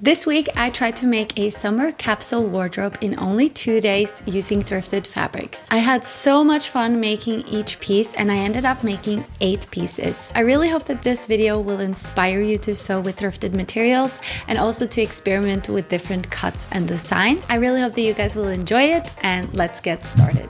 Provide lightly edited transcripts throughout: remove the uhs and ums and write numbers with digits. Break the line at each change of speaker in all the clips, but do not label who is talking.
This week, I tried to make a summer capsule wardrobe in only 2 days using thrifted fabrics. I had so much fun making each piece and I ended up making 8 pieces. I really hope that this video will inspire you to sew with thrifted materials and also to experiment with different cuts and designs. I really hope that you guys will enjoy it, and let's get started.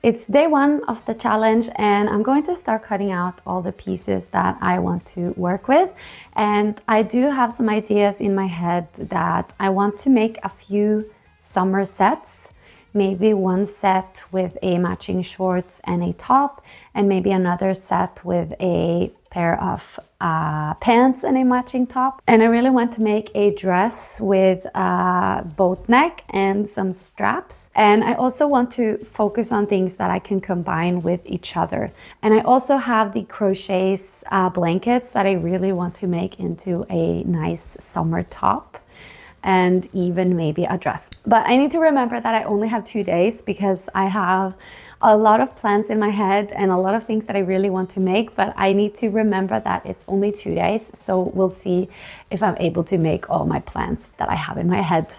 It's day 1 of the challenge and I'm going to start cutting out all the pieces that I want to work with. And I do have some ideas in my head that I want to make a few summer sets. Maybe one set with a matching shorts and a top, and maybe another set with a pair of pants and a matching top. And I really want to make a dress with a boat neck and some straps. And I also want to focus on things that I can combine with each other. And I also have the crochets blankets that I really want to make into a nice summer top, and even maybe a dress. But I need to remember that I only have 2 days because I have a lot of plans in my head and a lot of things that I really want to make, but I need to remember that it's only 2 days. So we'll see if I'm able to make all my plans that I have in my head.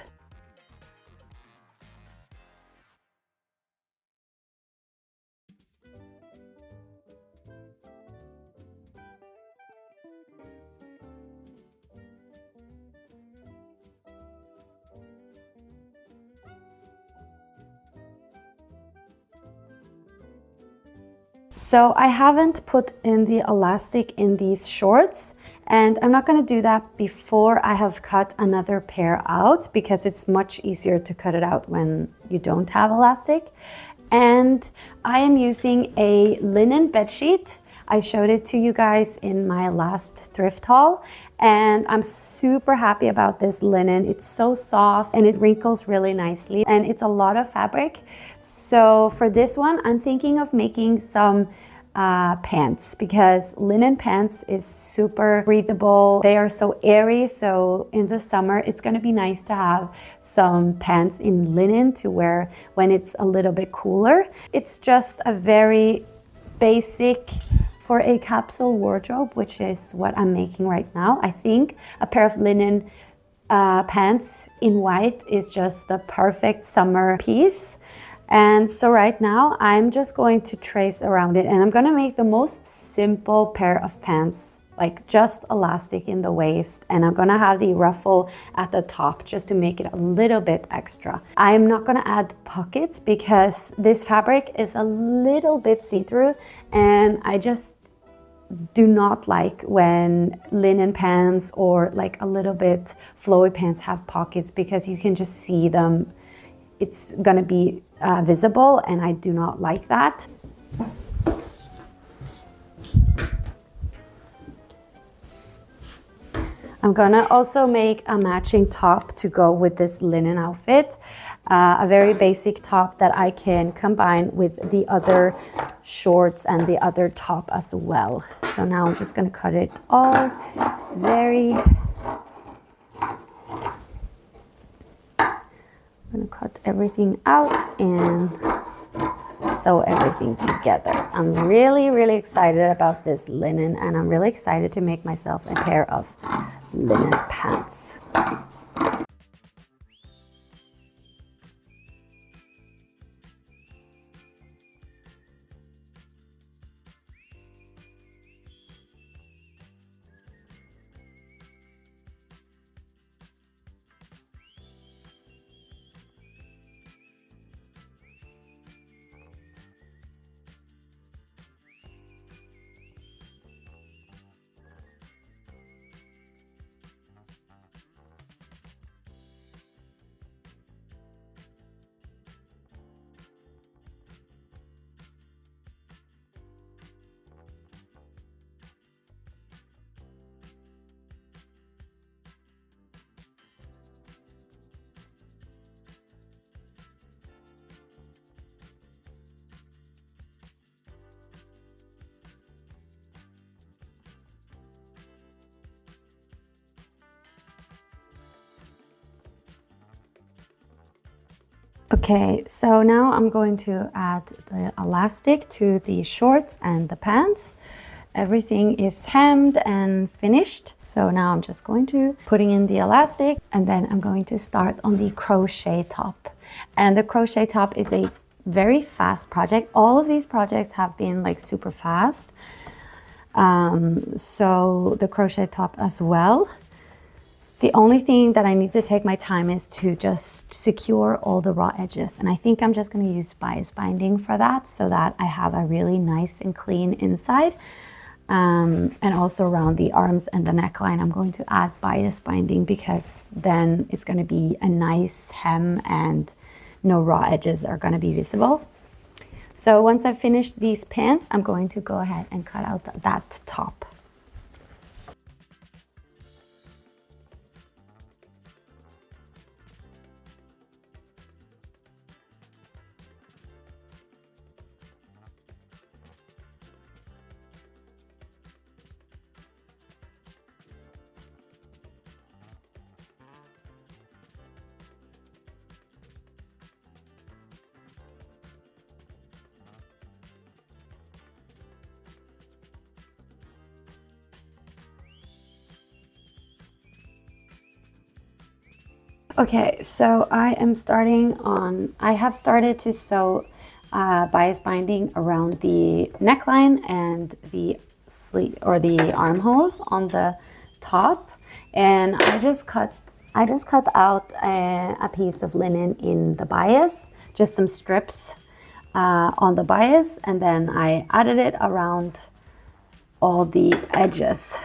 So I haven't put in the elastic in these shorts, and I'm not going to do that before I have cut another pair out because it's much easier to cut it out when you don't have elastic. And I am using a linen bedsheet. I showed it to you guys in my last thrift haul, and I'm super happy about this linen. It's so soft and it wrinkles really nicely, and it's a lot of fabric. So for this one, I'm thinking of making some pants, because linen pants is super breathable. They are so airy, so in the summer it's going to be nice to have some pants in linen to wear when it's a little bit cooler. It's just a very basic for a capsule wardrobe, which is what I'm making right now. I think a pair of linen pants in white is just the perfect summer piece. And so right now I'm just going to trace around it, and I'm gonna make the most simple pair of pants, like just elastic in the waist, and I'm gonna have the ruffle at the top just to make it a little bit extra. I'm not gonna add pockets because this fabric is a little bit see-through, and I just do not like when linen pants or like a little bit flowy pants have pockets, because you can just see them. It's gonna be visible, and I do not like that. I'm gonna also make a matching top to go with this linen outfit. A very basic top that I can combine with the other shorts and the other top as well. So now I'm just gonna cut it all very... I'm gonna cut everything out and sew everything together. I'm really excited about this linen, and I'm really excited to make myself a pair of linen pants. Okay, so now I'm going to add the elastic to the shorts and the pants. Everything is hemmed and finished. So now I'm just going to putting in the elastic, and then I'm going to start on the crochet top. And the crochet top is a very fast project. All of these projects have been like super fast. So the crochet top as well. The only thing that I need to take my time is to just secure all the raw edges. And I think I'm just going to use bias binding for that, so that I have a really nice and clean inside. And also around the arms and the neckline, I'm going to add bias binding, because then it's going to be a nice hem and no raw edges are going to be visible. So once I've finished these pants, I'm going to go ahead and cut out that top. Okay, so I have started to sew bias binding around the neckline and the sleeve or the armholes on the top, and I just cut out a piece of linen in the bias, just some strips on the bias, and then I added it around all the edges.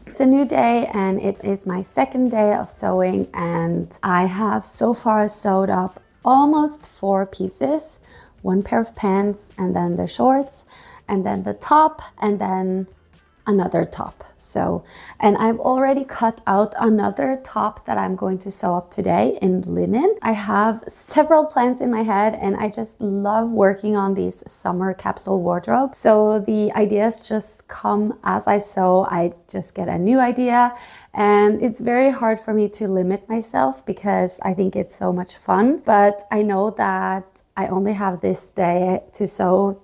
It's a new day and it is my second day of sewing, and I have so far sewed up almost 4 pieces. 1 pair of pants, and then the shorts, and then the top, and then another top. So, and I've already cut out another top that I'm going to sew up today in linen. I have several plans in my head, and I just love working on these summer capsule wardrobes. So the ideas just come as I sew. I just get a new idea, and it's very hard for me to limit myself because I think it's so much fun. But I know that I only have this day to sew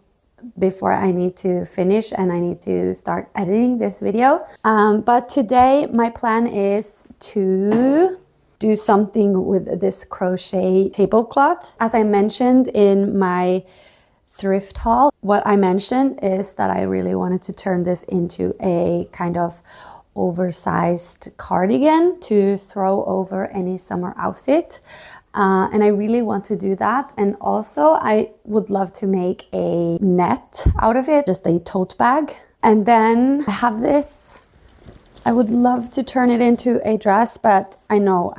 before I need to finish, and I need to start editing this video. But today my plan is to do something with this crochet tablecloth. As I mentioned in my thrift haul, what I mentioned is that I really wanted to turn this into a kind of oversized cardigan to throw over any summer outfit. And I really want to do that. And also I would love to make a net out of it, just a tote bag. And then I have this. I would love to turn it into a dress, but I know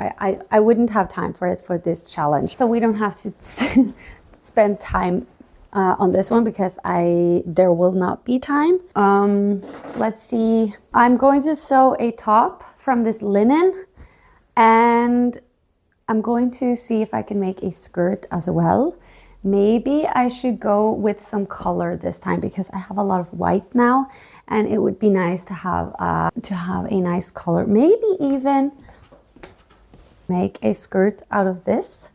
I wouldn't have time for it for this challenge. So we don't have to spend time on this one, because there will not be time. Let's see. I'm going to sew a top from this linen, and I'm going to see if I can make a skirt as well. Maybe I should go with some color this time, because I have a lot of white now, and it would be nice to have a nice color. Maybe even make a skirt out of this.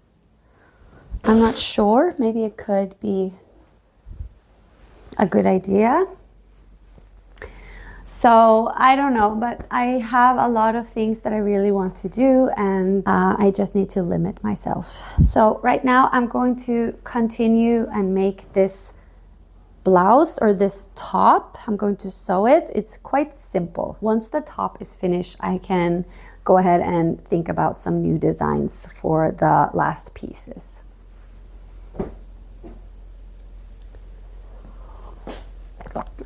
I'm not sure. Maybe it could be a good idea. So I don't know, but I have a lot of things that I really want to do, and I just need to limit myself. So right now I'm going to continue and make this blouse, or this top. I'm going to sew it. It's quite simple. Once the top is finished, I can go ahead and think about some new designs for the last pieces.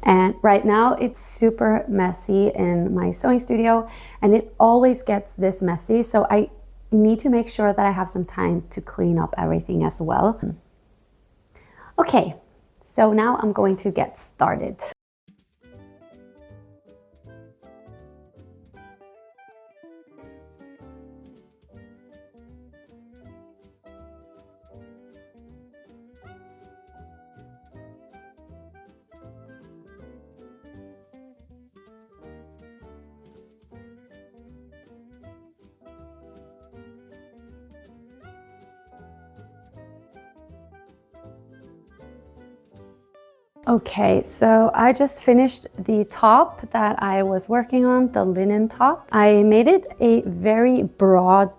And right now it's super messy in my sewing studio, and it always gets this messy. So I need to make sure that I have some time to clean up everything as well. Okay, so now I'm going to get started. Okay, so I just finished the top that I was working on, the linen top. I made it a very broad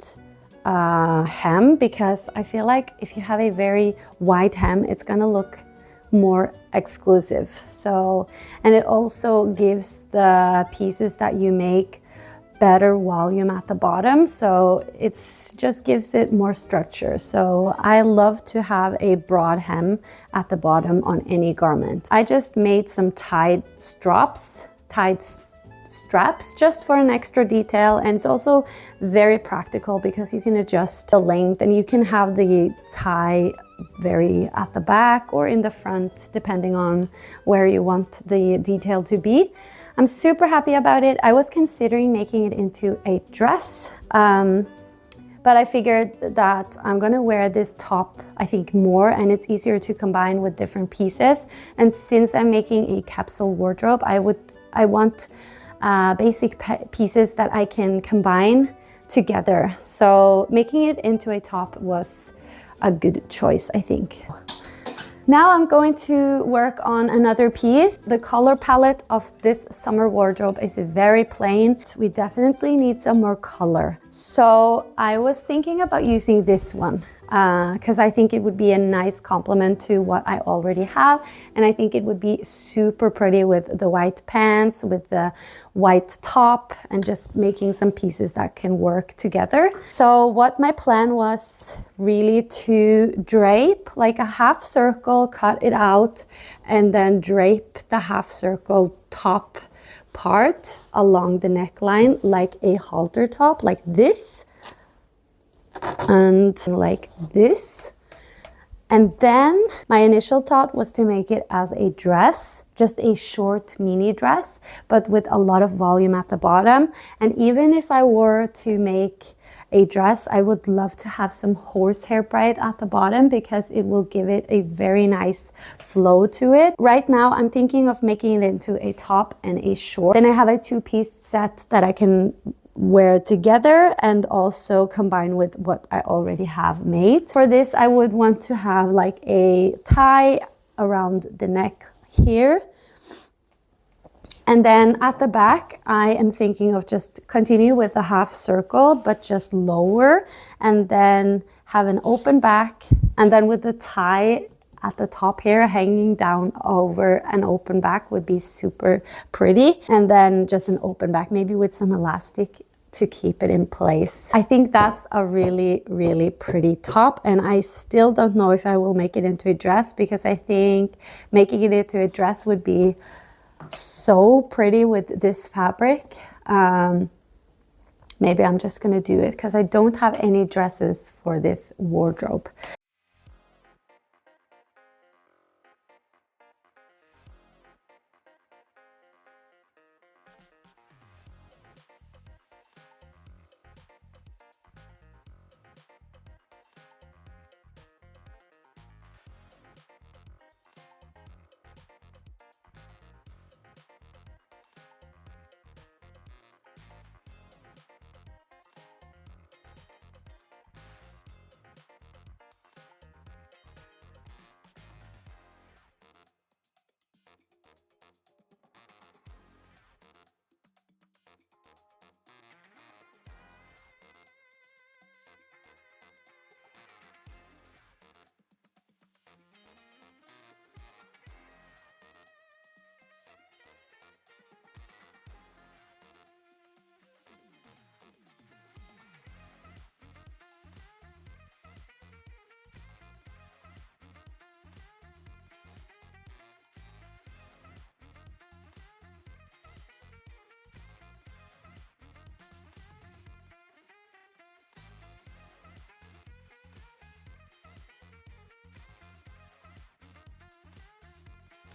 hem because I feel like if you have a very wide hem, it's gonna look more exclusive. So, and it also gives the pieces that you make better volume at the bottom, so it's just gives it more structure. So I love to have a broad hem at the bottom on any garment. I just made some tied straps just for an extra detail, and it's also very practical because you can adjust the length and you can have the tie very at the back or in the front depending on where you want the detail to be. I'm super happy about it. I was considering making it into a dress, but I figured that I'm gonna wear this top, I think, more, and it's easier to combine with different pieces. And since I'm making a capsule wardrobe, I want basic pieces that I can combine together. So making it into a top was a good choice, I think. Now I'm going to work on another piece. The color palette of this summer wardrobe is very plain. We definitely need some more color. So I was thinking about using this one because I think it would be a nice complement to what I already have. And I think it would be super pretty with the white pants, with the white top, and just making some pieces that can work together. So what my plan was really to drape like a half circle, cut it out, and then drape the half circle top part along the neckline like a halter top, like this, and like this. And then my initial thought was to make it as a dress, just a short mini dress, but with a lot of volume at the bottom. And even if I were to make a dress, I would love to have some horsehair braid at the bottom because it will give it a very nice flow to it. Right now, I'm thinking of making it into a top and a short. Then I have a two-piece set that I can wear together and also combine with what I already have made. For this, I would want to have like a tie around the neck here. And then at the back, I am thinking of just continue with the half circle, but just lower, and then have an open back, and then with the tie at the top here hanging down over an open back would be super pretty. And then just an open back, maybe with some elastic to keep it in place. I think that's a really, really pretty top, and I still don't know if I will make it into a dress because I think making it into a dress would be so pretty with this fabric. Maybe I'm just gonna do it because I don't have any dresses for this wardrobe.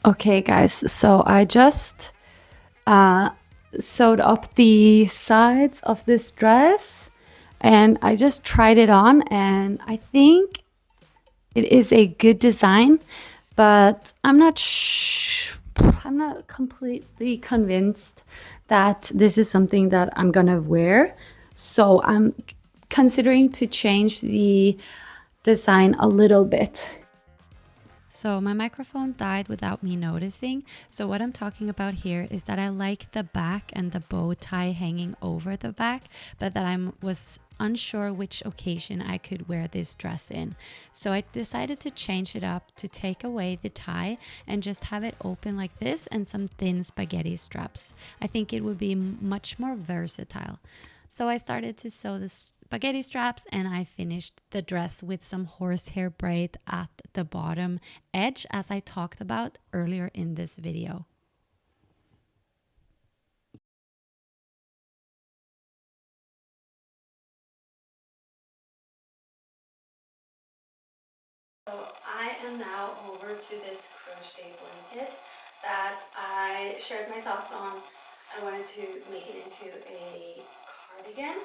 Okay guys, so I just sewed up the sides of this dress and I just tried it on, and I think it is a good design, but I'm not completely convinced that this is something that I'm gonna wear. So I'm considering to change the design a little bit. So my microphone died without me noticing. So what I'm talking about here is that I like the back and the bow tie hanging over the back, but that I was unsure which occasion I could wear this dress in. So I decided to change it up, to take away the tie and just have it open like this and some thin spaghetti straps. I think it would be much more versatile. So I started to sew the spaghetti straps and I finished the dress with some horsehair braid at the bottom edge, as I talked about earlier in this video. So I am now over to this crochet blanket that I shared my thoughts on. I wanted to make it into a cardigan.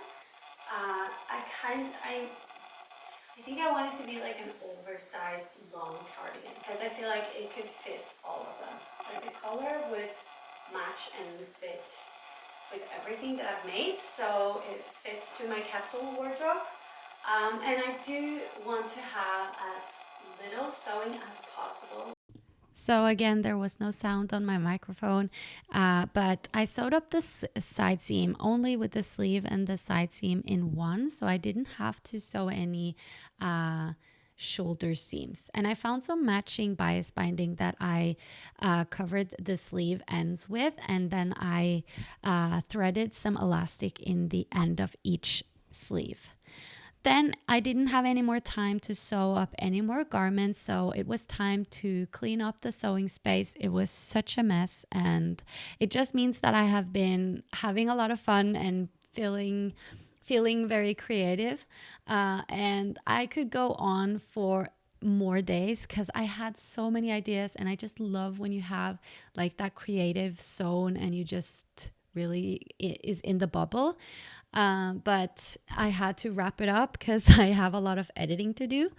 I think I want it to be like an oversized long cardigan because I feel like it could fit all of them. Like the color would match and fit with everything that I've made, so it fits to my capsule wardrobe. And I do want to have as little sewing as possible. So again, there was no sound on my microphone, but I sewed up the side seam only with the sleeve and the side seam in one, so I didn't have to sew any shoulder seams. And I found some matching bias binding that I covered the sleeve ends with, and then I threaded some elastic in the end of each sleeve. Then I didn't have any more time to sew up any more garments, so it was time to clean up the sewing space. It was such a mess, and it just means that I have been having a lot of fun and feeling very creative. And I could go on for more days because I had so many ideas, and I just love when you have like that creative zone and you just really is in the bubble. But I had to wrap it up because I have a lot of editing to do.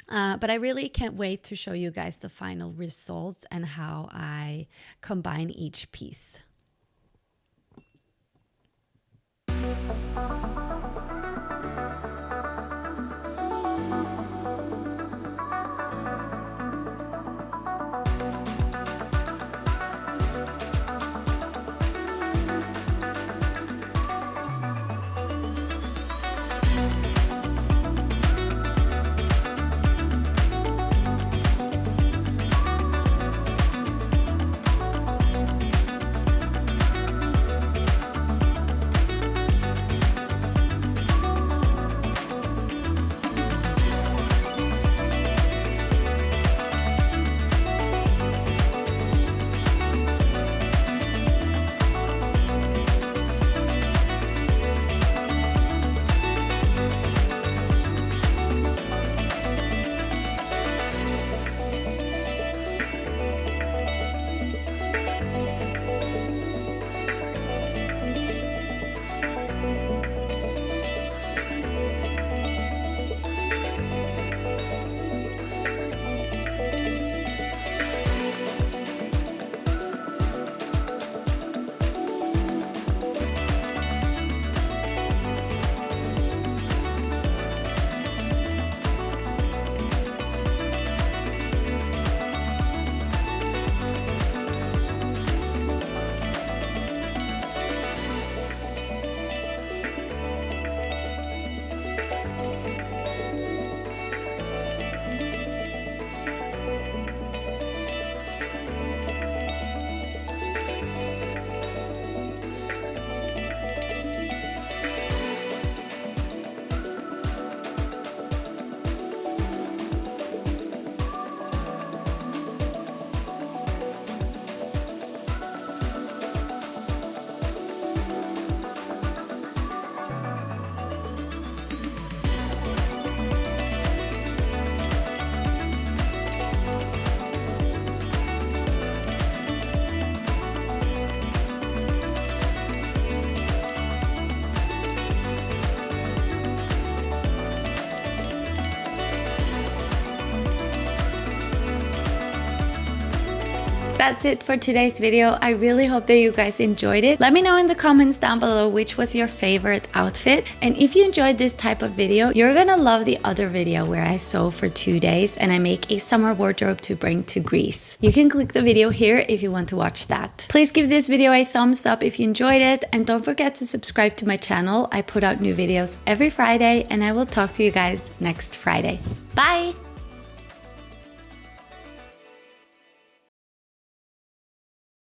But I really can't wait to show you guys the final results and how I combine each piece.
That's it for today's video. I really hope that you guys enjoyed it. Let me know in the comments down below which was your favorite outfit. And if you enjoyed this type of video, you're gonna love the other video where I sew for 2 days and I make a summer wardrobe to bring to Greece. You can click the video here if you want to watch that. Please give this video a thumbs up if you enjoyed it, and don't forget to subscribe to my channel. I put out new videos every Friday, and I will talk to you guys next Friday. Bye!